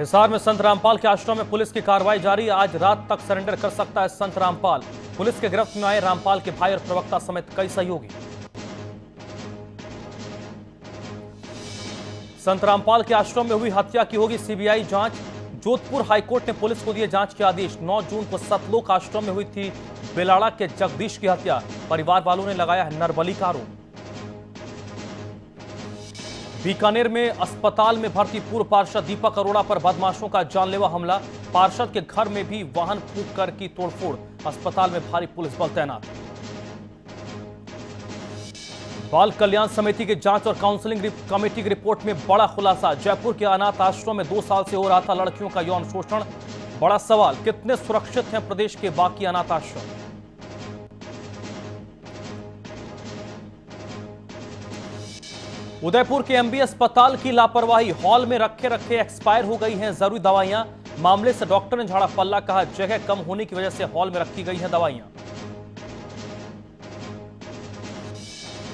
हिसार में संत रामपाल के आश्रम में पुलिस की कार्रवाई जारी। आज रात तक सरेंडर कर सकता है संत रामपाल। पुलिस के गिरफ्त में आए रामपाल के भाई और प्रवक्ता समेत कई सहयोगी। संत रामपाल के आश्रम में हुई हत्या की होगी सीबीआई जांच। जोधपुर हाईकोर्ट ने पुलिस को दिए जांच के आदेश। 9 जून को सतलोक आश्रम में हुई थी बेलाड़ा के जगदीश की हत्या। परिवार वालों ने लगाया है नरबली का आरोप। बीकानेर में अस्पताल में भर्ती पूर्व पार्षद दीपक अरोड़ा पर बदमाशों का जानलेवा हमला। पार्षद के घर में भी वाहन फूंक कर की तोड़फोड़। अस्पताल में भारी पुलिस बल तैनात। बाल कल्याण समिति की जांच और काउंसलिंग कमेटी की रिपोर्ट में बड़ा खुलासा। जयपुर के अनाथ आश्रम में 2 साल से हो रहा था लड़कियों का यौन शोषण। बड़ा सवाल, कितने सुरक्षित हैं प्रदेश के बाकी अनाथ आश्रम? उदयपुर के एमबी अस्पताल की लापरवाही। हॉल में रखे एक्सपायर हो गई हैं जरूरी दवाइयां। मामले से डॉक्टर ने झाड़ा पल्ला। कहा जगह कम होने की वजह से हॉल में रखी गई हैं दवाइयां।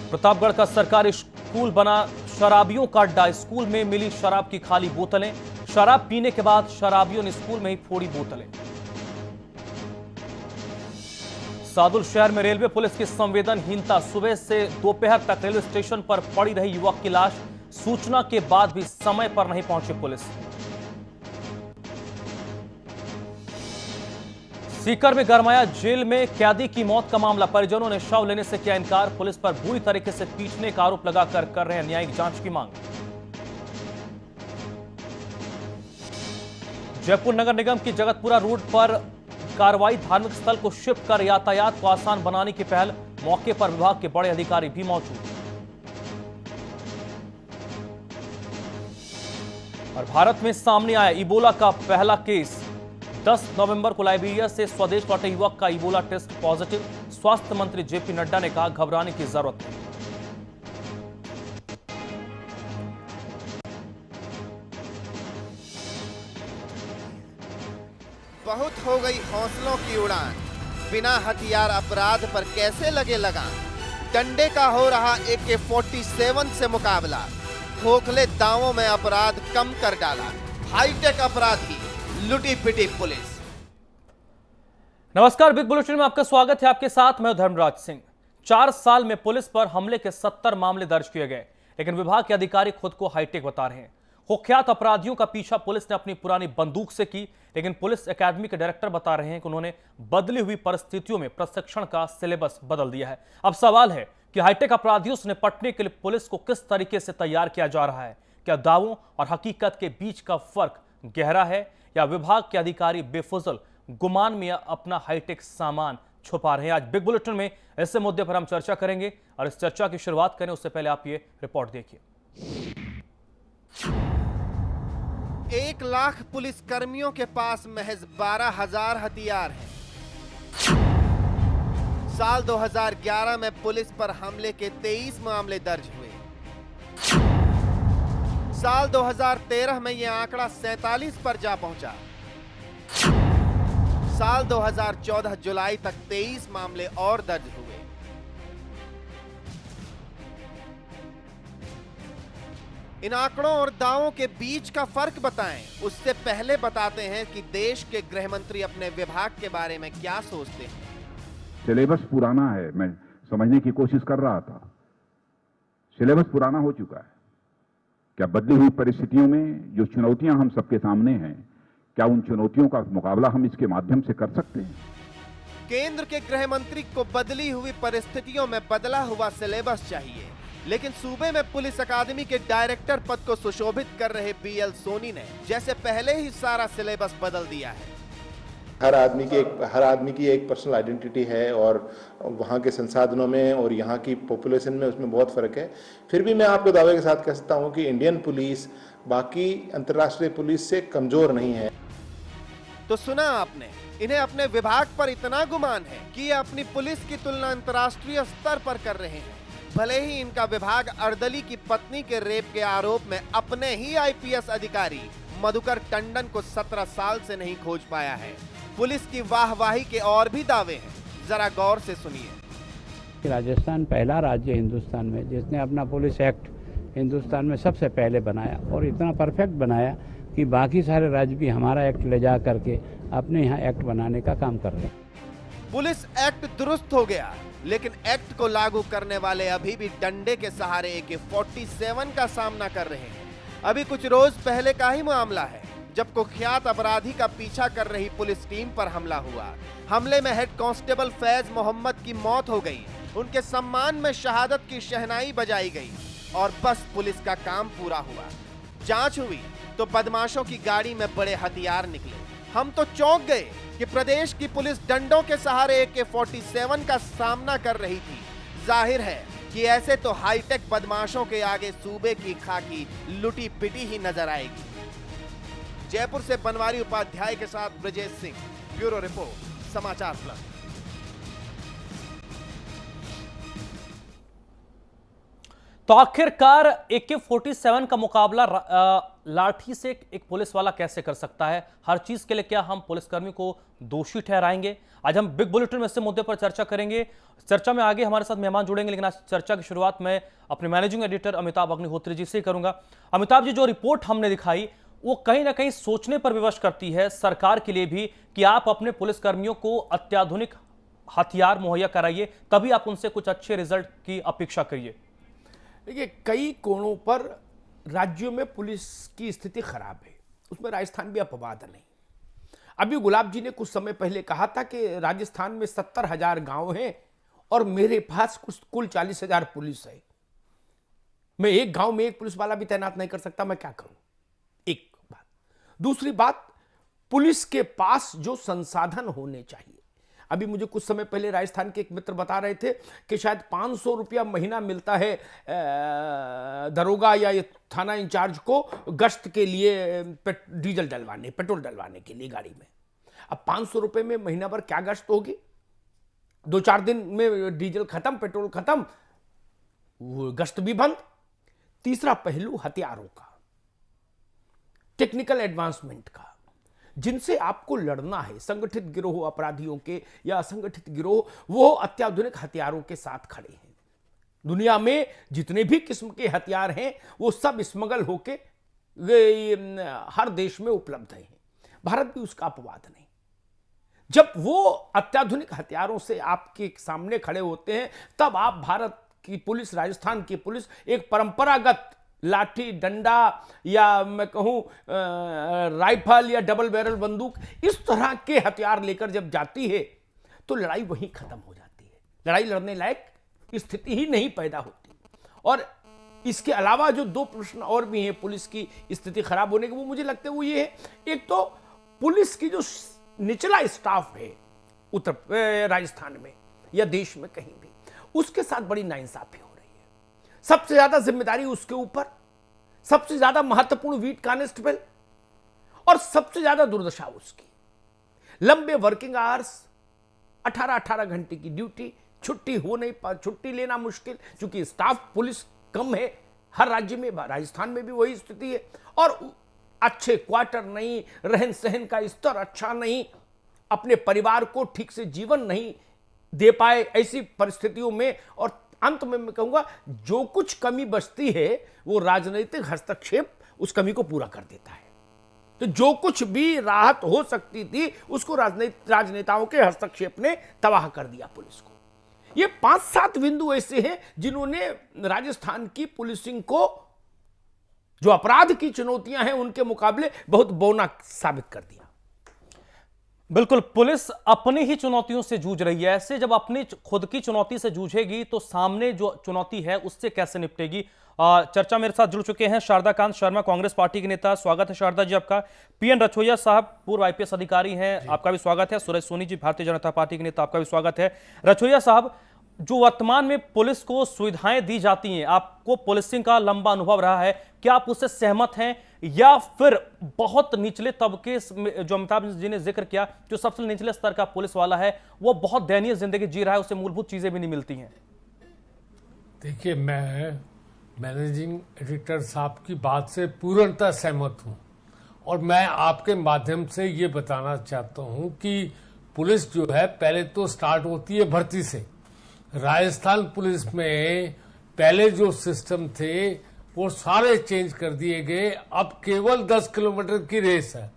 प्रतापगढ़ का सरकारी स्कूल बना शराबियों का अड्डा। स्कूल में मिली शराब की खाली बोतलें। शराब पीने के बाद शराबियों ने स्कूल में ही फोड़ी बोतलें। सादुल शहर में रेलवे पुलिस की संवेदनहीनता। सुबह से दोपहर तक रेलवे स्टेशन पर पड़ी रही युवक की लाश। सूचना के बाद भी समय पर नहीं पहुंची पुलिस। सीकर में गरमाया जेल में कैदी की मौत का मामला। परिजनों ने शव लेने से किया इनकार। पुलिस पर बुरी तरीके से पीटने का आरोप लगाकर कर रहे हैं न्यायिक जांच की मांग। जयपुर नगर निगम की जगतपुरा रोड पर कार्रवाई। धार्मिक स्थल को शिफ्ट कर यातायात को आसान बनाने की पहल। मौके पर विभाग के बड़े अधिकारी भी मौजूद। और भारत में सामने आया इबोला का पहला केस। 10 नवंबर को लाइबेरिया से स्वदेश लौटे युवक का इबोला टेस्ट पॉजिटिव। स्वास्थ्य मंत्री जेपी नड्डा ने कहा घबराने की जरूरत नहीं। बहुत हो गई हौसलों की उड़ान। बिना हथियार अपराध पर कैसे लगे लगाम। डंडे का हो रहा AK-47 से मुकाबला। खोखले दावों में अपराध कम कर डाला। हाईटेक अपराधी, लुटी पिटी पुलिस। नमस्कार, बिग बुलेटिन में आपका स्वागत है। आपके साथ मैं धर्मराज सिंह। 4 साल में पुलिस पर हमले के 70 मामले दर्ज किए गए, लेकिन विभाग के अधिकारी खुद को हाईटेक बता रहे हैं। कुख्यात अपराधियों का पीछा पुलिस ने अपनी पुरानी बंदूक से की, लेकिन पुलिस एकेडमी के डायरेक्टर बता रहे हैं कि उन्होंने बदली हुई परिस्थितियों में प्रशिक्षण का सिलेबस बदल दिया है। अब सवाल है कि हाईटेक अपराधियों से निपटने के लिए पुलिस को किस तरीके से तैयार किया जा रहा है। क्या दावों और हकीकत के बीच का फर्क गहरा है, या विभाग के अधिकारी बेफुजल गुमान में अपना हाईटेक सामान छुपा रहे हैं? आज बिग बुलेटिन में ऐसे मुद्दे पर हम चर्चा करेंगे, और इस चर्चा की शुरुआत करें उससे पहले आप ये रिपोर्ट देखिए। 1 लाख पुलिस कर्मियों के पास महज 12,000 हथियार हैं। साल 2011 में पुलिस पर हमले के 23 मामले दर्ज हुए। साल 2013 में यह आंकड़ा 47 पर जा पहुंचा। साल 2014 जुलाई तक 23 मामले और दर्ज हुए। इन आंकड़ों और दावों के बीच का फर्क बताएं। उससे पहले बताते हैं कि देश के गृह मंत्री अपने विभाग के बारे में क्या सोचते हैं। सिलेबस पुराना है, मैं समझने की कोशिश कर रहा था। सिलेबस पुराना हो चुका है। क्या बदली हुई परिस्थितियों में जो चुनौतियां हम सबके सामने हैं, क्या उन चुनौतियों का मुकाबला हम इसके माध्यम से कर सकते हैं? केंद्र के गृह मंत्री को बदली हुई परिस्थितियों में बदला हुआ सिलेबस चाहिए, लेकिन सूबे में पुलिस अकादमी के डायरेक्टर पद को सुशोभित कर रहे BL सोनी ने जैसे पहले ही सारा सिलेबस बदल दिया है। हर आदमी की एक पर्सनल आइडेंटिटी है, और वहाँ के संसाधनों में और यहाँ की पॉपुलेशन में उसमें बहुत फर्क है। फिर भी मैं आपको दावे के साथ कह सकता हूँ कि इंडियन पुलिस बाकी अंतर्राष्ट्रीय पुलिस से कमजोर नहीं है। तो सुना आपने, इन्हें अपने विभाग पर इतना गुमान है कि ये अपनी पुलिस की तुलना अंतर्राष्ट्रीय स्तर पर कर रहे हैं। भले ही इनका विभाग अर्दली की पत्नी के रेप के आरोप में अपने ही IPS अधिकारी मधुकर टंडन को 17 साल से नहीं खोज पाया है। पुलिस की वाहवाही के और भी दावे हैं, जरा गौर से सुनिए। राजस्थान पहला राज्य हिंदुस्तान में जिसने अपना पुलिस एक्ट हिंदुस्तान में सबसे पहले बनाया, और इतना परफेक्ट बनाया कि बाकी सारे राज्य भी हमारा एक्ट ले जा करके अपने यहाँ एक्ट बनाने का काम कर रहे हैं। पुलिस एक्ट दुरुस्त हो गया, लेकिन एक्ट को लागू करने वाले अभी भी डंडे के सहारे AK-47 का सामना कर रहे हैं। अभी कुछ रोज पहले का ही मामला है जब कुख्यात अपराधी का पीछा कर रही पुलिस टीम पर हमला हुआ। हमले में हेड कांस्टेबल फैज मोहम्मद की मौत हो गई। उनके सम्मान में शहादत की शहनाई बजाई गई और बस पुलिस का काम पूरा हुआ। जांच हुई तो बदमाशों की गाड़ी में बड़े हथियार निकले। हम तो चौंक गए कि प्रदेश की पुलिस डंडों के सहारे AK-47 का सामना कर रही थी। जाहिर है कि ऐसे तो हाईटेक बदमाशों के आगे सूबे की खाकी लुटी पिटी ही नजर आएगी। जयपुर से बनवारी उपाध्याय के साथ ब्रजेश सिंह, ब्यूरो रिपोर्ट, समाचार प्लस। तो आखिरकार AK-47 का मुकाबला लाठी से एक पुलिस वाला कैसे कर सकता है? हर चीज के लिए क्या हम पुलिसकर्मी को दोषी ठहराएंगे? आज हम बिग बुलेटिन में इस मुद्दे पर चर्चा करेंगे। चर्चा में आगे हमारे साथ मेहमान जुड़ेंगे, लेकिन आज चर्चा की शुरुआत मैं अपने मैनेजिंग एडिटर अमिताभ अग्निहोत्री जी से करूंगा। अमिताभ जी, जो रिपोर्ट हमने दिखाई वो कहीं ना कहीं सोचने पर विवश करती है सरकार के लिए भी कि आप अपने पुलिसकर्मियों को अत्याधुनिक हथियार मुहैया कराइए, तभी आप उनसे कुछ अच्छे रिजल्ट की अपेक्षा करिए। देखिए, कई कोणों पर राज्यों में पुलिस की स्थिति खराब है, उसमें राजस्थान भी अपवाद नहीं। अभी गुलाब जी ने कुछ समय पहले कहा था कि राजस्थान में 70,000 गांव हैं और मेरे पास कुल 40,000 पुलिस है। मैं एक गांव में एक पुलिस वाला भी तैनात नहीं कर सकता, मैं क्या करूं? एक बात। दूसरी बात, पुलिस के पास जो संसाधन होने चाहिए। अभी मुझे कुछ समय पहले राजस्थान के एक मित्र बता रहे थे कि शायद 500 रुपया महीना मिलता है दरोगा या ये थाना इंचार्ज को गश्त के लिए डीजल डलवाने, पेट्रोल डलवाने के लिए गाड़ी में। अब 500 रुपये में महीना भर क्या गश्त होगी? 2-4 दिन में डीजल खत्म, पेट्रोल खत्म, वो गश्त भी बंद। तीसरा पहलू हथियारों का, टेक्निकल एडवांसमेंट का, जिनसे आपको लड़ना है, संगठित गिरोह अपराधियों के या असंगठित गिरोह, वो अत्याधुनिक हथियारों के साथ खड़े हैं। दुनिया में जितने भी किस्म के हथियार हैं वो सब स्मगल होके हर देश में उपलब्ध हैं। भारत भी उसका अपवाद नहीं। जब वो अत्याधुनिक हथियारों से आपके सामने खड़े होते हैं, तब आप भारत की पुलिस, राजस्थान की पुलिस एक परंपरागत लाठी डंडा या मैं कहूं राइफल या डबल बैरल बंदूक, इस तरह के हथियार लेकर जब जाती है तो लड़ाई वहीं खत्म हो जाती है। लड़ाई लड़ने लायक स्थिति ही नहीं पैदा होती। और इसके अलावा जो 2 प्रश्न और भी हैं पुलिस की स्थिति खराब होने के, वो मुझे लगता है वो ये है, एक तो पुलिस की जो निचला स्टाफ है राजस्थान में या देश में कहीं भी, उसके साथ बड़ी नाइंसाफी हो रही है। सबसे ज्यादा जिम्मेदारी उसके ऊपर, सबसे ज्यादा महत्वपूर्ण बीट कांस्टेबल और सबसे ज्यादा दुर्दशा उसकी। लंबे वर्किंग आवर्स, 18-18 घंटे की ड्यूटी, छुट्टी हो नहीं पा, छुट्टी लेना मुश्किल, क्योंकि स्टाफ पुलिस कम है हर राज्य में, राजस्थान में भी वही स्थिति है। और अच्छे क्वार्टर नहीं, रहन सहन का स्तर अच्छा नहीं, अपने परिवार को ठीक से जीवन नहीं दे पाए ऐसी परिस्थितियों में। और अंत में मैं कहूंगा, जो कुछ कमी बचती है वो राजनीतिक हस्तक्षेप उस कमी को पूरा कर देता है। तो जो कुछ भी राहत हो सकती थी उसको राजनेताओं के हस्तक्षेप ने तबाह कर दिया पुलिस को। ये 5-7 बिंदु ऐसे हैं जिन्होंने राजस्थान की पुलिसिंग को, जो अपराध की चुनौतियां हैं उनके मुकाबले बहुत बौना साबित कर दिया। बिल्कुल, पुलिस अपनी ही चुनौतियों से जूझ रही है। ऐसे जब अपनी खुद की चुनौती से जूझेगी तो सामने जो चुनौती है उससे कैसे निपटेगी? चर्चा मेरे साथ जुड़ चुके हैं शारदा कांत शर्मा, कांग्रेस पार्टी के नेता। स्वागत है शारदा जी आपका। PN रछोइया साहब, पूर्व IPS अधिकारी हैं, आपका भी स्वागत है। सुरेश सोनी जी, भारतीय जनता पार्टी के नेता, आपका भी स्वागत है। रछोइया साहब, जो वर्तमान में पुलिस को सुविधाएं दी जाती हैं, आपको पुलिसिंग का लंबा अनुभव रहा है, क्या आप उससे सहमत हैं या फिर बहुत निचले तबके, जो अमिताभ जी ने जिक्र किया, जो सबसे निचले स्तर का पुलिस वाला है वो बहुत दयनीय जिंदगी जी रहा है, उसे मूलभूत चीजें भी नहीं मिलती हैं? देखिए, मैं मैनेजिंग एडिटर साहब की बात से पूर्णतः सहमत हूं और मैं आपके माध्यम से ये बताना चाहता हूं कि पुलिस जो है पहले तो स्टार्ट होती है भर्ती से। राजस्थान पुलिस में पहले जो सिस्टम थे वो सारे चेंज कर दिए गए। अब केवल 10 किलोमीटर की रेस है।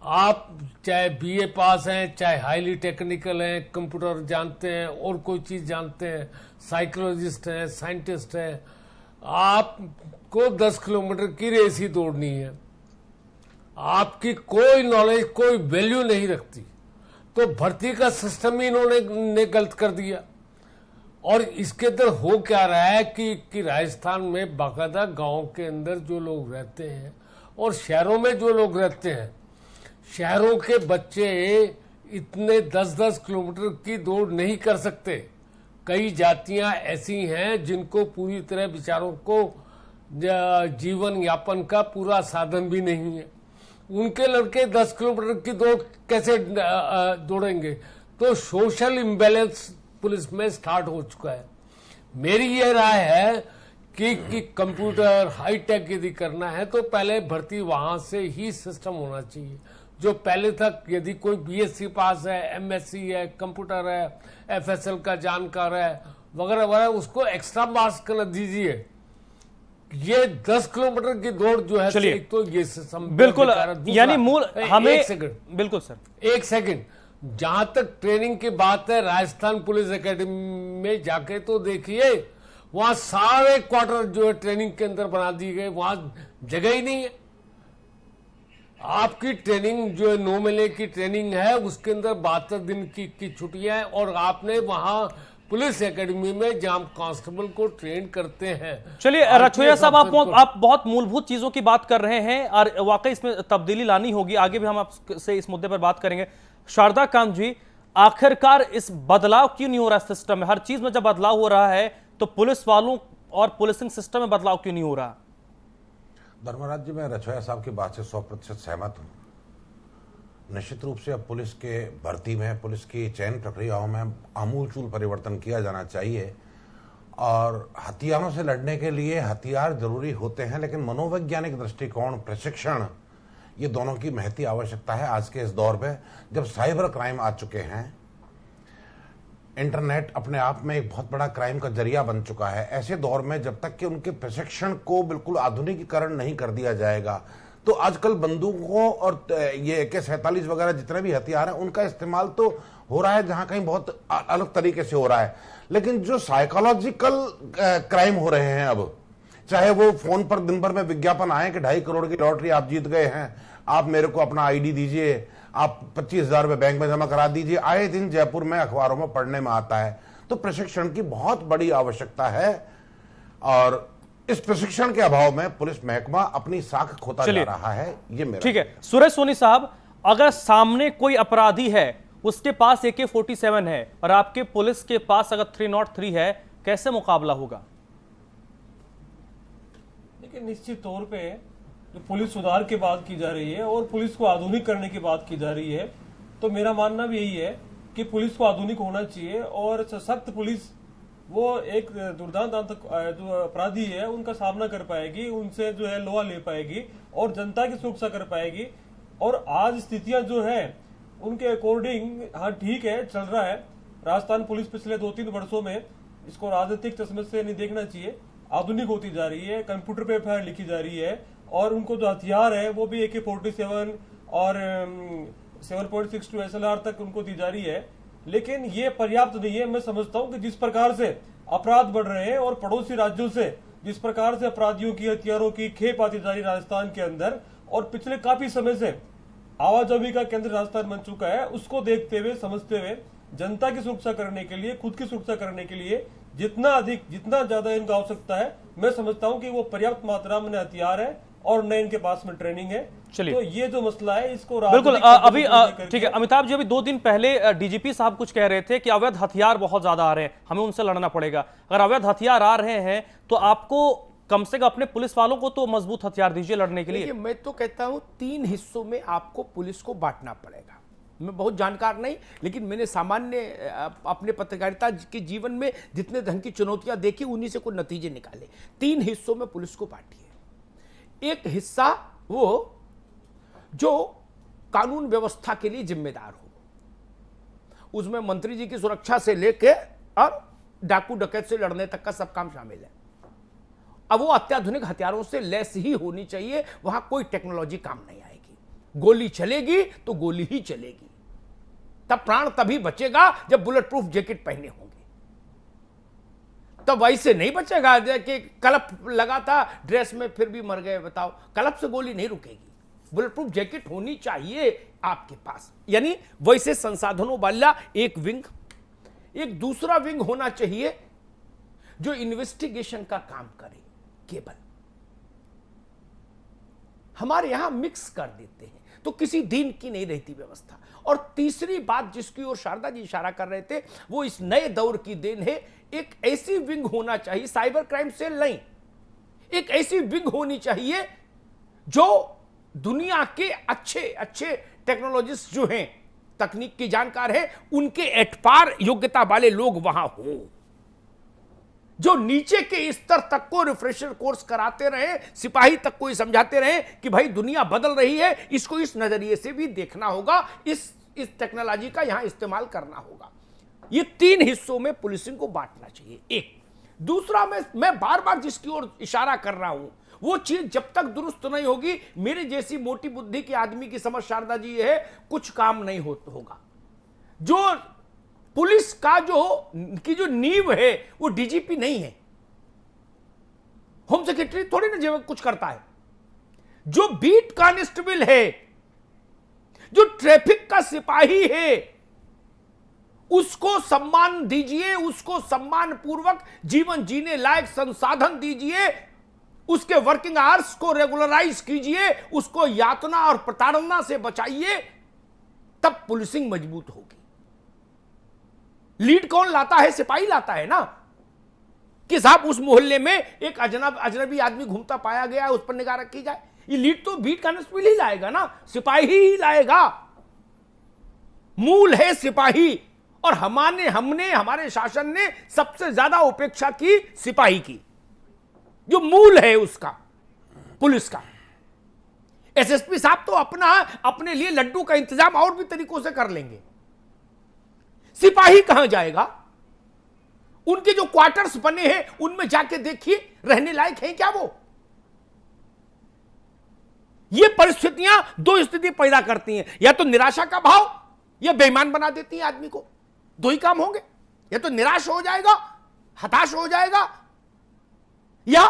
आप चाहे बीए पास हैं, चाहे हाईली टेक्निकल हैं, कंप्यूटर जानते हैं और कोई चीज जानते हैं, साइकोलॉजिस्ट हैं, साइंटिस्ट हैं, आपको 10 किलोमीटर की रेस ही दौड़नी है। आपकी कोई नॉलेज, कोई वैल्यू नहीं रखती। तो भर्ती का सिस्टम ही इन्होंने गलत कर दिया। और इसके अंदर हो क्या रहा है कि राजस्थान में बाकायदा गांव के अंदर जो लोग रहते हैं और शहरों में जो लोग रहते हैं, शहरों के बच्चे इतने 10-10 किलोमीटर की दौड़ नहीं कर सकते। कई जातियां ऐसी हैं जिनको पूरी तरह बेचारों को जीवन यापन का पूरा साधन भी नहीं है। उनके लड़के 10 किलोमीटर की दौड़ कैसे दौड़ेंगे? तो सोशल इम्बैलेंस पुलिस में स्टार्ट हो चुका है। मेरी यह राय है कि कंप्यूटर हाईटेक यदि करना है तो पहले भर्ती वहां से ही सिस्टम होना चाहिए। जो पहले तक यदि कोई बीएससी पास है, एमएससी है, कंप्यूटर है, एफएसएल का जानकार है वगैरह वगैरह, उसको एक्स्ट्रा मार्क्स कर दीजिए। ये 10 किलोमीटर की दौड़ जो है, चलिए, एक तो ये सिस्टम बिल्कुल, यानी मूल हमें एक सेकंड, बिल्कुल सर, एक सेकंड, जहां तक ट्रेनिंग की बात है, राजस्थान पुलिस एकेडमी में जाके तो देखिए, वहां सारे क्वार्टर जो है ट्रेनिंग के अंदर बना दिए गए, वहां जगह ही नहीं है। आपकी ट्रेनिंग जो है 9 महीने की ट्रेनिंग है, उसके अंदर 72 दिन की छुट्टियां हैं, और आपने वहां पुलिस एकेडमी में जहां कांस्टेबल को ट्रेन करते हैं। चलिए रछोया साहब, आप बहुत मूलभूत चीजों की बात कर रहे हैं और वाकई इसमें तब्दीली लानी होगी। आगे भी हम आपसे इस मुद्दे पर बात करेंगे। शारदा कांत जी, आखिरकार इस बदलाव क्यों नहीं हो रहा सिस्टम में? हर चीज में जब बदलाव हो रहा है तो पुलिस वालों और पुलिसिंग सिस्टम में बदलाव क्यों नहीं हो रहा? धर्मराज जी, मैं रछोया साहब की बात से 100% सहमत हूं। निश्चित रूप से अब पुलिस के भर्ती में, पुलिस की चयन प्रक्रियाओं में आमूलचूल परिवर्तन किया जाना चाहिए। और हथियारों से लड़ने के लिए हथियार जरूरी होते हैं, लेकिन मनोवैज्ञानिक दृष्टिकोण, प्रशिक्षण, ये दोनों की महती आवश्यकता है आज के इस दौर में, जब साइबर क्राइम आ चुके हैं। इंटरनेट अपने आप में एक बहुत बड़ा क्राइम का जरिया बन चुका है। ऐसे दौर में जब तक कि उनके प्रशिक्षण को बिल्कुल आधुनिकीकरण नहीं कर दिया जाएगा, तो आजकल बंदूकों और ये AK-47 वगैरह जितने भी हथियार हैं, उनका इस्तेमाल तो हो रहा है जहां कहीं बहुत अलग तरीके से हो रहा है, लेकिन जो साइकोलॉजिकल क्राइम हो रहे हैं अब, चाहे वो फोन पर दिन भर में विज्ञापन आए कि 2.5 करोड़ की लॉटरी आप जीत गए हैं, आप मेरे को अपना आईडी दीजिए, आप 25,000 रुपए बैंक में जमा करा दीजिए, आए दिन जयपुर में अखबारों में पढ़ने में आता है। तो प्रशिक्षण की बहुत बड़ी आवश्यकता है, और इस प्रशिक्षण के अभाव में पुलिस महकमा अपनी साख खोता जा रहा है। ये मेरा ठीक है। सुरेश सोनी साहब, अगर सामने कोई अपराधी है, उसके पास AK-47 है और आपके पुलिस के पास अगर 303 है, कैसे मुकाबला होगा? देखिए, निश्चित तौर पे जो पुलिस सुधार की बात की जा रही है और पुलिस को आधुनिक करने की बात की जा रही है, तो मेरा मानना भी यही है कि पुलिस को आधुनिक होना चाहिए और सशक्त पुलिस वो एक दुर्दांत जो अपराधी है उनका सामना कर पाएगी, उनसे जो है लोहा ले पाएगी और जनता की सुरक्षा कर पाएगी। और आज स्थितियां जो है उनके अकॉर्डिंग, हाँ ठीक है, चल रहा है। राजस्थान पुलिस पिछले 2-3 वर्षों में, इसको राजनीतिक चश्मे से नहीं देखना चाहिए, आधुनिक होती जा रही है, कंप्यूटर पे FIR लिखी जा रही है, और उनको जो हथियार है वो भी AK-47 और 7.62 SLR तक उनको दी जा रही है। लेकिन ये पर्याप्त नहीं है। मैं समझता हूं कि जिस प्रकार से अपराध बढ़ रहे हैं और पड़ोसी राज्यों से जिस प्रकार से अपराधियों की, हथियारों की खेप आती जा रही राजस्थान के अंदर, और पिछले काफी समय से आवाजाही का केंद्र राजस्थान बन चुका है, उसको देखते हुए, समझते हुए, जनता की सुरक्षा करने के लिए, खुद की सुरक्षा करने के लिए जितना ज्यादा इनका आवश्यकता है, मैं समझता हूं कि वो पर्याप्त मात्रा में हथियार है और न इनके पास में ट्रेनिंग है। तो ये जो मसला है, इसको बिल्कुल अभी ठीक है। अमिताभ जी, अभी 2 दिन पहले DGP साहब कुछ कह रहे थे कि अवैध हथियार बहुत ज्यादा आ रहे हैं, हमें उनसे लड़ना पड़ेगा। अगर अवैध हथियार आ रहे हैं तो आपको कम से कम अपने पुलिस वालों को तो मजबूत हथियार दीजिए लड़ने के लिए। मैं तो कहता हूं 3 हिस्सों में आपको पुलिस को बांटना पड़ेगा। मैं बहुत जानकार नहीं, लेकिन मैंने सामान्य अपने पत्रकारिता के जीवन में जितने ढंग की चुनौतियां देखी, उन्हीं से कुछ नतीजे निकाले। 3 हिस्सों में पुलिस को बांटिए। एक हिस्सा वो जो कानून व्यवस्था के लिए जिम्मेदार हो, उसमें मंत्री जी की सुरक्षा से लेकर और डाकू डकैत से लड़ने तक का सब काम शामिल है। अब वो अत्याधुनिक हथियारों से लैस ही होनी चाहिए, वहां कोई टेक्नोलॉजी काम नहीं आएगी। गोली चलेगी तो गोली ही चलेगी, तब प्राण तभी बचेगा जब बुलेट प्रूफ जैकेट पहने होंगे। तब वैसे नहीं बचेगा कि कलप लगा था ड्रेस में फिर भी मर गए। बताओ, कलप से गोली नहीं रुकेगी। बुलेट प्रूफ जैकेट होनी चाहिए आपके पास, यानी वैसे संसाधनों वाला एक विंग। एक दूसरा विंग होना चाहिए जो इन्वेस्टिगेशन का काम करे। केवल हमारे यहां मिक्स कर देते हैं तो किसी दिन की नहीं रहती व्यवस्था। और तीसरी बात जिसकी ओर शारदा जी इशारा कर रहे थे, वो इस नए दौर की देन है। एक ऐसी विंग होना चाहिए, साइबर क्राइम सेल नहीं, एक ऐसी विंग होनी चाहिए जो दुनिया के अच्छे अच्छे टेक्नोलॉजिस्ट जो हैं, तकनीक की जानकार है, उनके एटपार योग्यता वाले लोग वहां हो, जो नीचे के स्तर तक को रिफ्रेशर कोर्स कराते रहे, सिपाही तक को समझाते रहे कि भाई दुनिया बदल रही है, इसको इस नजरिए से भी देखना होगा, इस टेक्नोलॉजी का यहां इस्तेमाल करना होगा। ये 3 हिस्सों में पुलिसिंग को बांटना चाहिए। एक दूसरा, मैं बार बार जिसकी ओर इशारा कर रहा हूं, वो चीज जब तक दुरुस्त नहीं होगी, मेरे जैसी मोटी बुद्धि के आदमी की समझ शारदा जी है, कुछ काम नहीं होगा। जो पुलिस का जो नींव है वो डीजीपी नहीं है, होम सेक्रेटरी थोड़ी ना जो कुछ करता है। जो बीट कांस्टेबल है, जो ट्रैफिक का सिपाही है, उसको सम्मान दीजिए, उसको सम्मान पूर्वक जीवन जीने लायक संसाधन दीजिए, उसके वर्किंग आवर्स को रेगुलराइज कीजिए, उसको यातना और प्रताड़ना से बचाइए, तब पुलिसिंग मजबूत होगी। लीड कौन लाता है? सिपाही लाता है ना, कि साहब उस मोहल्ले में एक अजनबी आदमी घूमता पाया गया, उस पर निगाह रखी जाए। ये लीड तो बीट कांस्टेबल ही लाएगा ना, सिपाही ही लाएगा। मूल है सिपाही, और हमारे शासन ने सबसे ज्यादा उपेक्षा की सिपाही की, जो मूल है उसका, पुलिस का। एसएसपी साहब तो अपने लिए लड्डू का इंतजाम और भी तरीकों से कर लेंगे, सिपाही कहां जाएगा? उनके जो क्वार्टर्स बने हैं उनमें जाके देखिए, रहने लायक हैं क्या वो? ये परिस्थितियां 2 स्थिति पैदा करती हैं, या तो निराशा का भाव या बेईमान बना देती हैं आदमी को। 2 ही काम होंगे, या तो निराश हो जाएगा, हताश हो जाएगा, या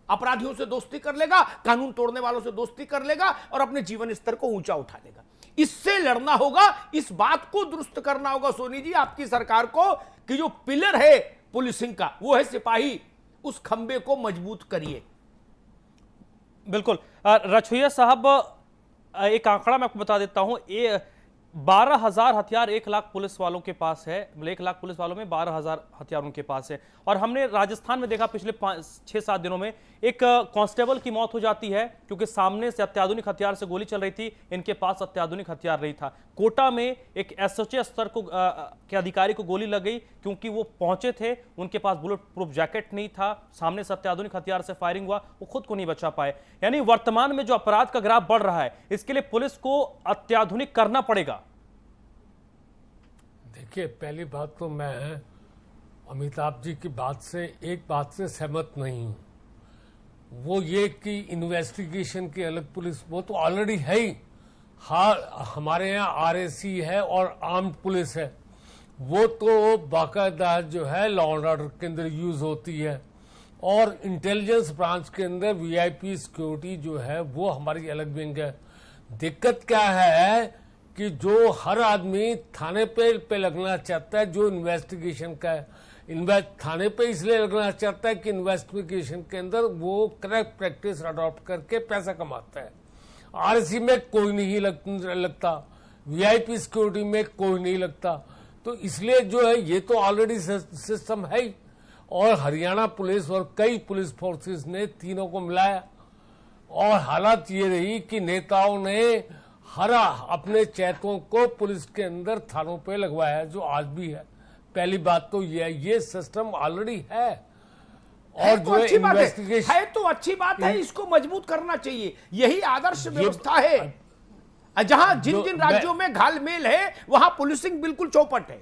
अपराधियों से दोस्ती कर लेगा, कानून तोड़ने वालों से दोस्ती कर लेगा और अपने जीवन स्तर को ऊंचा उठा लेगा। इससे लड़ना होगा, इस बात को दुरुस्त करना होगा सोनी जी आपकी सरकार को, कि जो पिलर है पुलिसिंग का वो है सिपाही, उस खंबे को मजबूत करिए। बिल्कुल। रछुइया साहब, एक आंकड़ा मैं आपको बता देता हूं, 12,000 हथियार 1 लाख पुलिस वालों के पास है। 1 लाख पुलिस वालों में 12,000 हथियार उनके पास है। और हमने राजस्थान में देखा पिछले 6-7 दिनों में एक कांस्टेबल की मौत हो जाती है क्योंकि सामने से अत्याधुनिक हथियार से गोली चल रही थी, इनके पास अत्याधुनिक हथियार नहीं था। कोटा में एक एसओजी स्तर के अधिकारी को गोली लग गई क्योंकि वो पहुंचे थे, उनके पास बुलेट प्रूफ जैकेट नहीं था, सामने से अत्याधुनिक हथियार से फायरिंग हुआ, वो खुद को नहीं बचा पाए। यानी वर्तमान में जो अपराध का ग्राफ बढ़ रहा है, इसके लिए पुलिस को अत्याधुनिक करना पड़ेगा। देखिए, पहली बात तो मैं अमिताभ जी की बात से एक बात से सहमत नहीं हूं, वो ये कि इन्वेस्टिगेशन की अलग पुलिस, वो तो ऑलरेडी है ही। हाँ, हमारे यहाँ आरएसी है और आर्म्ड पुलिस है, वो तो बाकायदा जो है लॉ एंड ऑर्डर के अंदर यूज होती है, और इंटेलिजेंस ब्रांच के अंदर वीआईपी सिक्योरिटी जो है वो हमारी अलग विंग है। दिक्कत क्या है कि जो हर आदमी थाने पे लगना चाहता है, जो इन्वेस्टिगेशन का है, थाने पे इसलिए लगना चाहता है कि इन्वेस्टिगेशन के अंदर वो करेक्ट प्रैक्टिस अडॉप्ट करके पैसा कमाता है। आरसी में कोई नहीं लगता, वीआईपी सिक्योरिटी में कोई नहीं लगता, तो इसलिए जो है ये तो ऑलरेडी सिस्टम है ही। और हरियाणा पुलिस और कई पुलिस फोर्सेस ने तीनों को मिलाया, और हालात ये रही कि नेताओं ने हर अपने चैतों को पुलिस के अंदर थानों पे लगवाया, जो आज भी है। पहली बात तो ये सिस्टम ऑलरेडी है, और तो अच्छी बात है तो अच्छी बात है, इसको मजबूत करना चाहिए। यही आदर्श व्यवस्था है। जहां जिन राज्यों में घालमेल है वहां पुलिसिंग बिल्कुल चौपट है।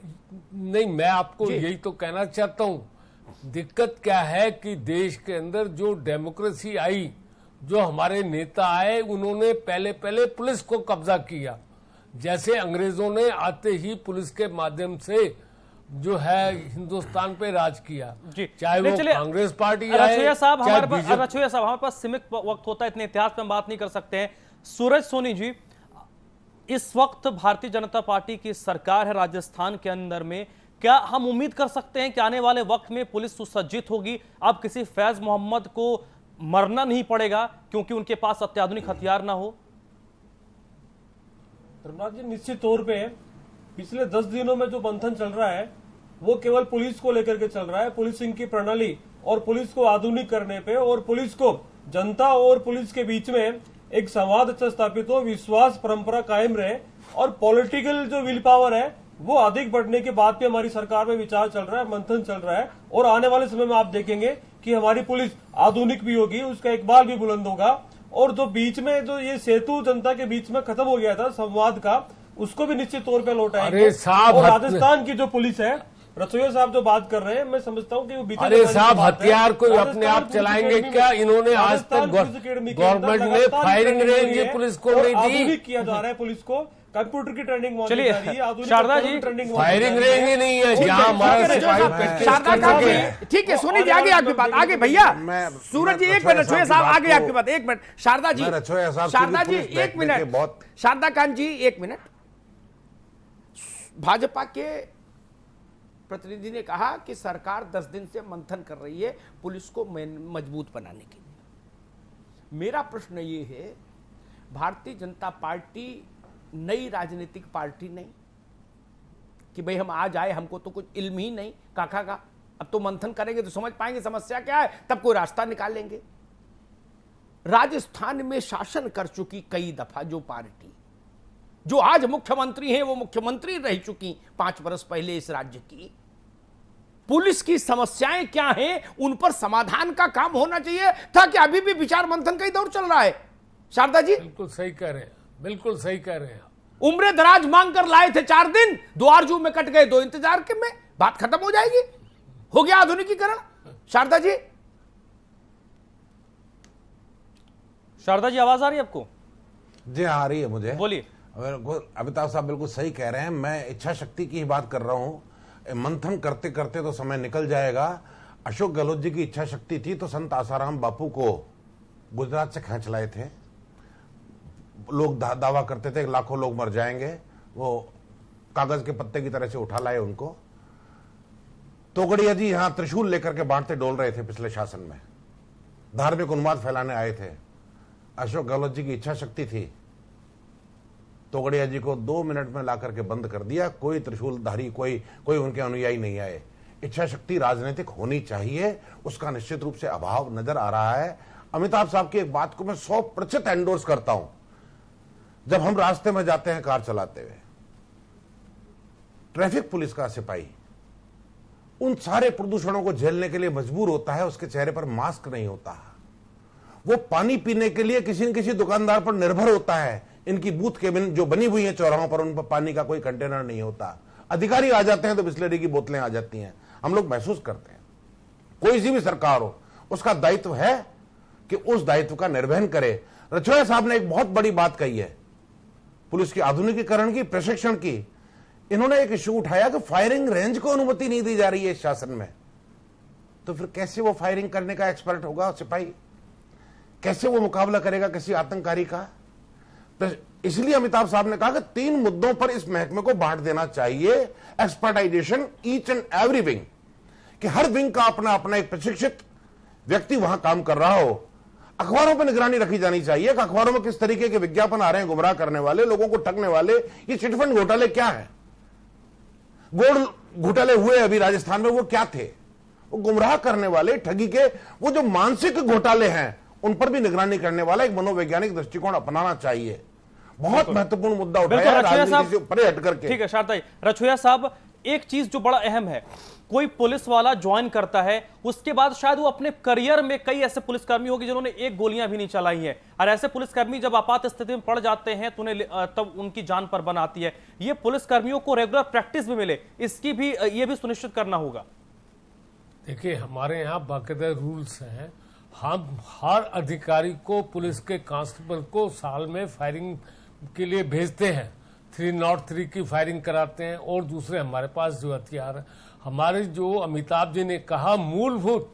नहीं, मैं आपको यही तो कहना चाहता हूं दिक्कत क्या है कि देश के अंदर जो डेमोक्रेसी आई, जो हमारे नेता आए, उन्होंने पहले पहले पुलिस को कब्जा किया। जैसे अंग्रेजों ने आते ही पुलिस के माध्यम से जो है हिंदुस्तान पे राज किया, जी चाहे वो चलिए, कांग्रेस पार्टी आए, रछोया साहब चाहे हमारे पास बीजेपी। रछोया साहब हमारे पास सीमित वक्त होता है, इतने इतिहास में हम बात नहीं कर सकते हैं। सूरज सोनी जी, इस वक्त भारतीय जनता पार्टी की सरकार है राजस्थान के अंदर में, क्या हम उम्मीद कर सकते हैं कि आने वाले वक्त में पुलिस सुसज्जित होगी? अब किसी फैज मोहम्मद को मरना नहीं पड़ेगा क्योंकि उनके पास अत्याधुनिक हथियार ना हो? धर्मराज जी, निश्चित तौर पे पिछले 10 दिनों में जो मंथन चल रहा है वो केवल पुलिस को लेकर के चल रहा है। पुलिसिंग की प्रणाली और पुलिस को आधुनिक करने पे और पुलिस को जनता और पुलिस के बीच में एक संवाद अच्छा स्थापित हो, विश्वास परंपरा कायम रहे और पॉलिटिकल जो विल पावर है वो अधिक बढ़ने के बाद भी हमारी सरकार में विचार चल रहा है, मंथन चल रहा है। और आने वाले समय में आप देखेंगे कि हमारी पुलिस आधुनिक भी होगी, उसका इकबाल भी बुलंद होगा। और जो बीच में जो ये सेतु जनता के बीच में खत्म हो गया था संवाद का, उसको भी निश्चित तौर पे लौटाएंगे। अरे साहब, और राजस्थान की जो पुलिस है, रसोइया साहब जो बात कर रहे हैं, मैं समझता हूँ कि वो बीते अरे जमाने की साहब, बात है। हथियार कोई अपने राजस्थान आप पुलिस चलाएंगे अकेडमी क्या? में- इन्होंने आज राजस्थान तक पुलिस अकेडमी के अंदर गवर्नमेंट ने लगातार फायरिंग ट्रेनिंग रेंज हुई ये है पुलिस को और नहीं दी। आधुनिक किया जा रहा है पुलिस को, कंप्यूटर की ट्रेनिंग वहाँ चलिए, दी जा रही है, आधुनिक Sharda ji, training firing range ही नहीं है जहाँ हमारा सिपाही शारदा खान जी, ठीक है, सोनी जी आगे आपकी बात, आगे भैया। मैं- सूरज जी मैं एक मिनट, रछोया रछोया साहब साहब आगे की आपकी बात बात, एक मिनट। शारदा जी, मैं रछोया साहब की शारदा जी पुलिस एक बैठने के मिनट, बहुत- शारदा खान जी एक मिनट। भाजपा के प्रतिनिधि ने कहा कि सरकार 10 दिन से मंथन कर रही है पुलिस को मजबूत बनाने के लिए। मेरा प्रश्न ये है, भारतीय जनता पार्टी नई राजनीतिक पार्टी नहीं कि भाई हम आज आए, हमको तो कुछ इल्म ही नहीं काका का, अब तो मंथन करेंगे तो समझ पाएंगे समस्या क्या है, तब कोई रास्ता निकालेंगे। राजस्थान में शासन कर चुकी कई दफा जो पार्टी, जो आज मुख्यमंत्री हैं, वो मुख्यमंत्री रह चुकी 5 वर्ष पहले इस राज्य की। पुलिस की समस्याएं क्या हैं, उन पर समाधान का काम होना चाहिए था कि अभी भी विचार मंथन का ही दौर चल रहा है। शारदा जी, बिल्कुल सही कह रहे हैं, बिल्कुल सही कह रहे हैं। उम्र दराज मांग कर लाए थे 4 दिन, 2 आरजू में कट गए 2 इंतजार के में, बात खत्म हो जाएगी, हो गया आधुनिकीकरण। शारदा जी, शारदा जी आवाज आ रही है आपको? जी आ रही है मुझे, बोलिए। अमिताभ साहब बिल्कुल सही कह रहे हैं। मैं इच्छा शक्ति की ही बात कर रहा हूं। मंथन करते करते तो समय निकल जाएगा। अशोक गहलोत जी की इच्छा शक्ति थी तो संत आसाराम बापू को गुजरात से खींच लाए थे। लोग दावा करते थे लाखों लोग मर जाएंगे, वो कागज के पत्ते की तरह से उठा लाए उनको। तोगड़िया जी यहां त्रिशूल लेकर के बांटते डोल रहे थे पिछले शासन में, धार्मिक उन्माद फैलाने आए थे। अशोक गहलोत जी की इच्छा शक्ति थी, तोगड़िया जी को 2 मिनट में ला करके बंद कर दिया। कोई त्रिशूलधारी, कोई उनके अनुयायी नहीं आए। इच्छा शक्ति राजनीतिक होनी चाहिए, उसका निश्चित रूप से अभाव नजर आ रहा है। अमिताभ साहब की एक बात को मैं 100% एंडोर्स करता हूं। जब हम रास्ते में जाते हैं कार चलाते हुए, ट्रैफिक पुलिस का सिपाही उन सारे प्रदूषणों को झेलने के लिए मजबूर होता है, उसके चेहरे पर मास्क नहीं होता। वो पानी पीने के लिए किसी न किसी दुकानदार पर निर्भर होता है। इनकी बूथ केबिन जो बनी हुई है चौराहों पर, उन पर पानी का कोई कंटेनर नहीं होता। अधिकारी आ जाते हैं तो बिस्लरी की बोतलें आ जाती हैं। हम लोग महसूस करते हैं कोई सी भी सरकार हो, उसका दायित्व है कि उस दायित्व का निर्वहन करे। रछोया साहब ने एक बहुत बड़ी बात कही है, पुलिस की आधुनिकीकरण की, प्रशिक्षण की। इन्होंने एक इश्यू उठाया कि फायरिंग रेंज को अनुमति नहीं दी जा रही है इस शासन में, तो फिर कैसे वो फायरिंग करने का एक्सपर्ट होगा सिपाही? कैसे वो मुकाबला करेगा किसी आतंककारी का? तो इसलिए अमिताभ साहब ने कहा कि 3 मुद्दों पर इस महकमे को बांट देना चाहिए। एक्सपर्टाइजेशन ईच एंड एवरी विंग, कि हर विंग का अपना अपना एक प्रशिक्षित व्यक्ति वहां काम कर रहा हो। अखबारों पर निगरानी रखी जानी चाहिए कि अखबारों में किस तरीके के विज्ञापन आ रहे हैं, गुमराह करने वाले, लोगों को ठगने वाले। ये चिटफंड घोटाले क्या है? गोल्ड घोटाले हुए अभी राजस्थान में, वो क्या थे? वो गुमराह करने वाले, ठगी के वो जो मानसिक घोटाले हैं, उन पर भी निगरानी करने वाला एक मनोवैज्ञानिक दृष्टिकोण अपनाना चाहिए। बहुत महत्वपूर्ण मुद्दा उठाया राजनीति से परे हट करके। ठीक है शारदा जी। रछोया साहब, एक चीज जो बड़ा अहम है, कोई पुलिस वाला ज्वाइन करता है, उसके बाद शायद वो अपने करियर में, कई ऐसे पुलिसकर्मी होंगे जिन्होंने 1 गोलियां भी नहीं चलाई हैं, और ऐसे पुलिसकर्मी जब आपात स्थिति में पड़ जाते हैं तो उन्हें तब उनकी जान पर बन आती है। ये पुलिसकर्मियों को रेगुलर प्रैक्टिस भी मिले, इसकी भी ये भी सुनिश्चित करना होगा। देखिए, हमारे यहाँ बाकायदा रूल्स हैं। हम हर अधिकारी को, पुलिस के कांस्टेबल को साल में फायरिंग के लिए भेजते हैं। 303 की फायरिंग कराते हैं और दूसरे हमारे पास जो हथियार है, हमारे जो अमिताभ जी ने कहा, मूलभूत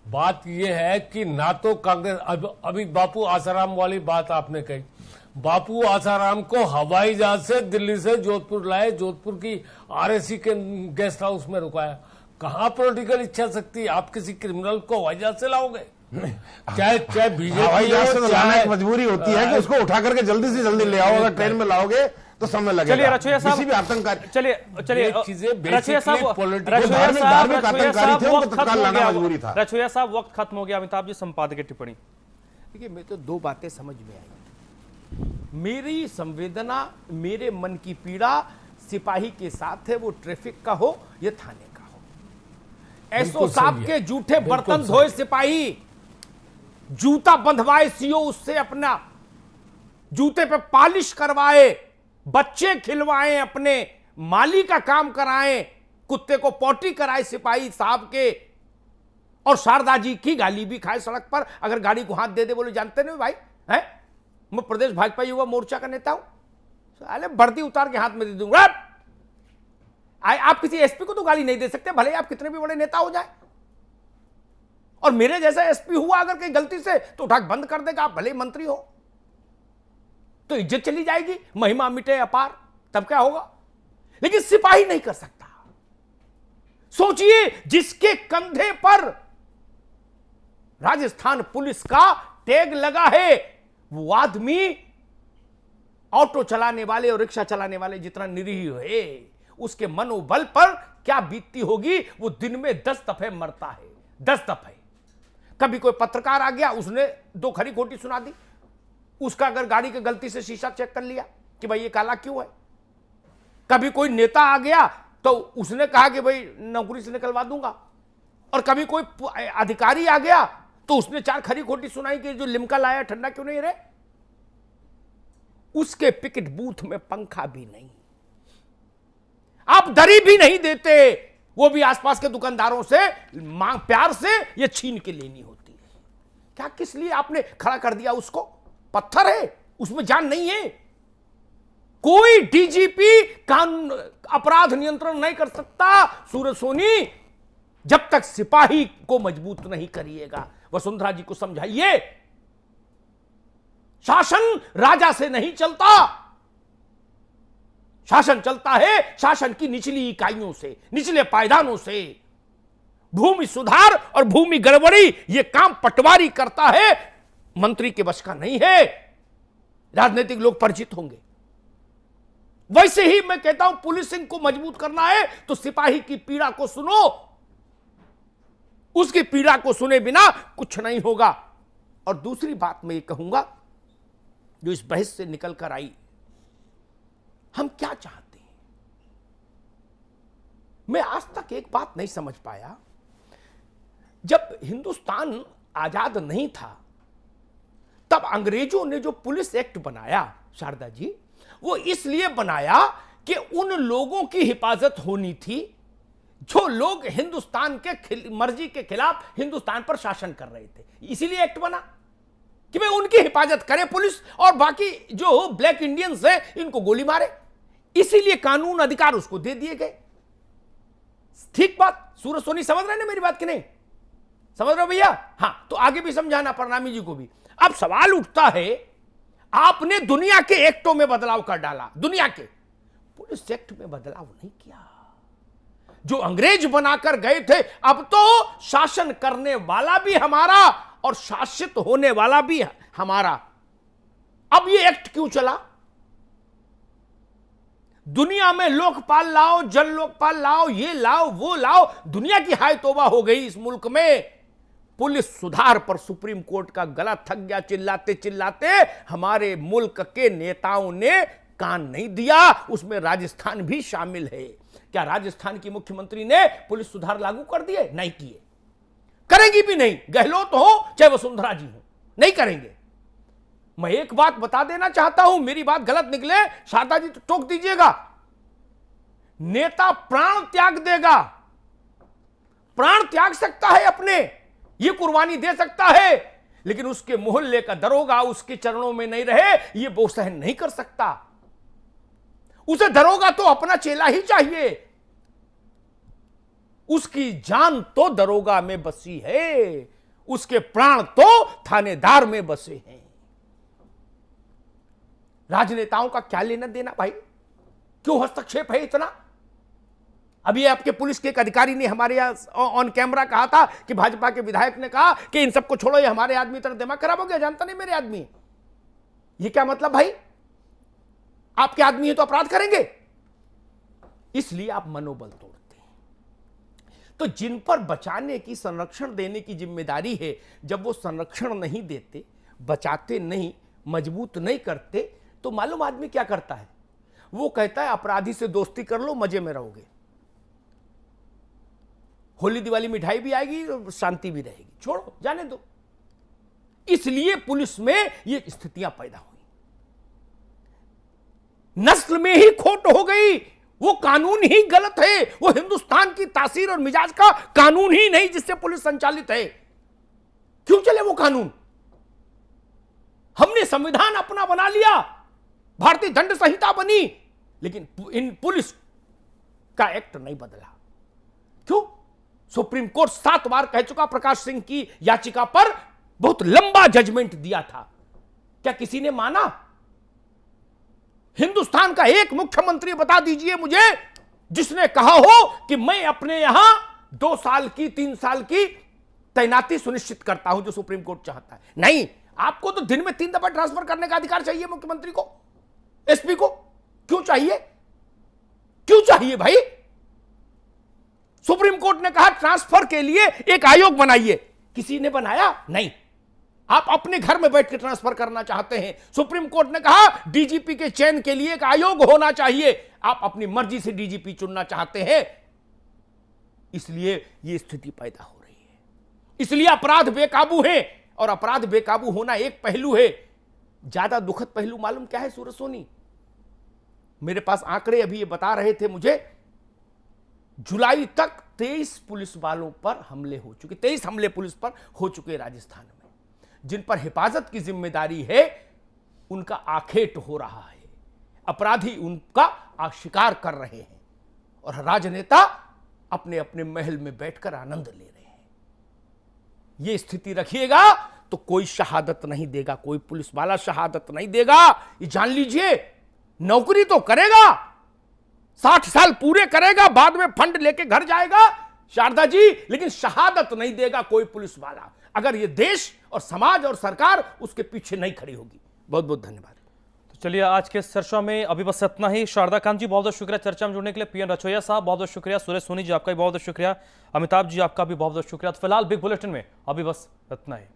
बात यह है कि ना तो कांग्रेस, अभी बापू आसाराम वाली बात आपने कही, बापू आसाराम को हवाई जहाज से दिल्ली से जोधपुर लाए, जोधपुर की आरएसी के गेस्ट हाउस में रुकाया। कहाँ पॉलिटिकल इच्छा शक्ति? आप किसी क्रिमिनल को हवाई जहाज से लाओगे? चाहे हवाई बीजेपी जहाज से तो लाने की मजबूरी होती है कि उसको उठा करके जल्दी से जल्दी ले आओ। अगर ट्रेन में लाओगे तो समय लगेगा। चलिए रचोया साहब, किसी भी आतंककारी, चलिए रचोया साहब, धार्मिक आतंककारी थे, उनको तत्काल लाना मजबूरी था। रचोया साहब, वक्त खत्म हो गया। अमिताभ जी, संपादकीय टिप्पणी। देखिए, मैं तो दो बातें समझ में आई। मेरी संवेदना, मेरे मन की पीड़ा सिपाही के साथ है, वो ट्रैफिक का हो या थाने का हो। एसओ साहब के जूठे बर्तन धोए सिपाही, जूता बंधवाए सीओ उससे, अपना जूते पे पॉलिश करवाए, बच्चे खिलवाए, अपने माली का काम कराएं, कुत्ते को पोटी कराए सिपाही साहब के, और शारदा जी की गाली भी खाए सड़क पर। अगर गाड़ी को हाथ दे दे, बोले जानते नहीं भाई, हैं मैं प्रदेश भाजपा युवा मोर्चा का नेता हूं, अरे वर्दी उतार के हाथ में दे दूंगा। आप किसी एसपी को तो गाली नहीं दे सकते, भले आप कितने भी बड़े नेता हो जाए। और मेरे जैसा एसपी हुआ अगर कहीं गलती से, तो उठा बंद कर देगा। आप भले मंत्री हो तो इज्जत चली जाएगी, महिमा मिटे अपार, तब क्या होगा? लेकिन सिपाही नहीं कर सकता। सोचिए, जिसके कंधे पर राजस्थान पुलिस का टैग लगा है, वो आदमी ऑटो चलाने वाले और रिक्शा चलाने वाले जितना निरीह है, उसके मनोबल पर क्या बीतती होगी। वो दिन में 10 दफे मरता है, 10 दफे। कभी कोई पत्रकार आ गया, उसने 2 खरी खोटी सुना दी, उसका अगर गाड़ी के गलती से शीशा चेक कर लिया कि भाई ये काला क्यों है। कभी कोई नेता आ गया तो उसने कहा कि भाई नौकरी से निकलवा दूंगा। और कभी कोई अधिकारी आ गया तो उसने 4 खरी खोटी सुनाई कि जो लिमका लाया ठंडा क्यों नहीं रहे। उसके पिकेट बूथ में पंखा भी नहीं, आप दरी भी नहीं देते, वो भी आसपास के दुकानदारों से मांग प्यार से ये छीन के लेनी होती है। क्या किस लिए आपने खड़ा कर दिया उसको? पत्थर है, उसमें जान नहीं है। कोई डीजीपी कानून अपराध नियंत्रण नहीं कर सकता सूरज सोनी, जब तक सिपाही को मजबूत नहीं करिएगा। वसुंधरा जी को समझाइए, शासन राजा से नहीं चलता, शासन चलता है शासन की निचली इकाइयों से, निचले पायदानों से। भूमि सुधार और भूमि गड़बड़ी ये काम पटवारी करता है, मंत्री के बस का नहीं है। राजनीतिक लोग परिचित होंगे। वैसे ही मैं कहता हूं, पुलिसिंग को मजबूत करना है तो सिपाही की पीड़ा को सुनो, उसकी पीड़ा को सुने बिना कुछ नहीं होगा। और दूसरी बात मैं ये कहूंगा, जो इस बहस से निकल कर आई, हम क्या चाहते हैं? मैं आज तक एक बात नहीं समझ पाया। जब हिंदुस्तान आजाद नहीं था, तब अंग्रेजों ने जो पुलिस एक्ट बनाया, शारदा जी, वो इसलिए बनाया कि उन लोगों की हिफाजत होनी थी जो लोग हिंदुस्तान के मर्जी के खिलाफ हिंदुस्तान पर शासन कर रहे थे। इसीलिए एक्ट बना कि भाई उनकी हिफाजत करे पुलिस, और बाकी जो ब्लैक इंडियंस है इनको गोली मारे। इसीलिए कानून अधिकार उसको दे दिए गए। ठीक बात सूरज सोनी समझ रहे हैं ना मेरी बात कि नहीं? समझ रहे हो भैया? हां, तो आगे भी समझाना प्रणामी जी को भी। अब सवाल उठता है, आपने दुनिया के एक्टों में बदलाव कर डाला, दुनिया के पुलिस एक्ट में बदलाव नहीं किया। जो अंग्रेज बनाकर गए थे, अब तो शासन करने वाला भी हमारा और शासित होने वाला भी हमारा। अब ये एक्ट क्यों चला? दुनिया में लोकपाल लाओ, जल लोकपाल लाओ, ये लाओ, वो लाओ, दुनिया की हाय तौबा हो गई इस मुल्क में। पुलिस सुधार पर सुप्रीम कोर्ट का गला थक गया। चिल्लाते चिल्लाते हमारे मुल्क के नेताओं ने कान नहीं दिया। उसमें राजस्थान भी शामिल है। क्या राजस्थान की मुख्यमंत्री ने पुलिस सुधार लागू कर दिए? नहीं किए, करेगी भी नहीं। गहलोत हो चाहे वसुंधरा जी हो, नहीं करेंगे। मैं एक बात बता देना चाहता हूं, मेरी बात गलत निकले शारदा जी तो टोक दीजिएगा। नेता प्राण त्याग देगा प्राण त्याग सकता है, अपने ये कुर्बानी दे सकता है, लेकिन उसके मोहल्ले का दरोगा उसके चरणों में नहीं रहे, ये वो सहन नहीं कर सकता। उसे दरोगा तो अपना चेला ही चाहिए। उसकी जान तो दरोगा में बसी है, उसके प्राण तो थानेदार में बसे हैं। राजनेताओं का क्या लेना देना भाई? क्यों हस्तक्षेप है इतना? अभी आपके पुलिस के एक अधिकारी ने हमारे यहां ऑन कैमरा कहा था कि भाजपा के विधायक ने कहा कि इन सबको छोड़ो, ये हमारे आदमी, तरह दिमाग खराब हो गया, जानता नहीं मेरे आदमी। ये क्या मतलब भाई? आपके आदमी है तो अपराध करेंगे, इसलिए आप मनोबल तोड़ते हैं। तो जिन पर बचाने की, संरक्षण देने की जिम्मेदारी है, जब वो संरक्षण नहीं देते, बचाते नहीं, मजबूत नहीं करते, तो मालूम आदमी क्या करता है? वो कहता है अपराधी से दोस्ती कर लो, मजे में रहोगे, होली दिवाली मिठाई भी आएगी, शांति भी रहेगी, छोड़ो, जाने दो। इसलिए पुलिस में ये स्थितियां पैदा हुई। नस्ल में ही खोट हो गई, वो कानून ही गलत है, वो हिंदुस्तान की तासीर और मिजाज का कानून ही नहीं जिससे पुलिस संचालित है। क्यों चले वो कानून? हमने संविधान अपना बना लिया, भारतीय दंड संहिता बनी, लेकिन इन पुलिस का एक्ट नहीं बदला। क्यों? सुप्रीम कोर्ट 7 बार कह चुका, प्रकाश सिंह की याचिका पर बहुत लंबा जजमेंट दिया था, क्या किसी ने माना? हिंदुस्तान का एक मुख्यमंत्री बता दीजिए मुझे जिसने कहा हो कि मैं अपने यहां 2 साल की, 3 साल की तैनाती सुनिश्चित करता हूं, जो सुप्रीम कोर्ट चाहता है। नहीं, आपको तो दिन में 3 दफा ट्रांसफर करने का अधिकार चाहिए मुख्यमंत्री को, एसपी को। क्यों चाहिए? क्यों चाहिए भाई? सुप्रीम कोर्ट ने कहा ट्रांसफर के लिए एक आयोग बनाइए, किसी ने बनाया? नहीं। आप अपने घर में बैठ के ट्रांसफर करना चाहते हैं। सुप्रीम कोर्ट ने कहा डीजीपी के चयन के लिए एक आयोग होना चाहिए, आप अपनी मर्जी से डीजीपी चुनना चाहते हैं। इसलिए यह स्थिति पैदा हो रही है, इसलिए अपराध बेकाबू है। और अपराध बेकाबू होना एक पहलू है, ज्यादा दुखद पहलू मालूम क्या है सूरज सोनी? मेरे पास आंकड़े अभी ये बता रहे थे मुझे, जुलाई तक 23 पुलिस वालों पर हमले हो चुके, 23 हमले पुलिस पर हो चुके राजस्थान में। जिन पर हिफाजत की जिम्मेदारी है उनका आखेट हो रहा है, अपराधी उनका आशिकार कर रहे हैं, और राजनेता अपने अपने महल में बैठकर आनंद ले रहे हैं। यह स्थिति रखिएगा तो कोई शहादत नहीं देगा, कोई पुलिस वाला शहादत नहीं देगा, ये जान लीजिए। नौकरी तो करेगा, 60 साल पूरे करेगा, बाद में फंड लेके घर जाएगा शारदा जी, लेकिन शहादत नहीं देगा कोई पुलिस वाला, अगर ये देश और समाज और सरकार उसके पीछे नहीं खड़ी होगी। बहुत बहुत धन्यवाद। तो चलिए, आज के इस चर्चा में अभी बस इतना ही। शारदा कांत जी बहुत बहुत शुक्रिया चर्चा में जुड़ने के लिए। पीएन रचोइया साहब बहुत बहुत शुक्रिया। सुरेश सोनी जी आपका भी बहुत बहुत शुक्रिया। अमिताभ जी आपका भी बहुत बहुत शुक्रिया। तो फिलहाल बिग बुलेटिन में अभी बस इतना ही।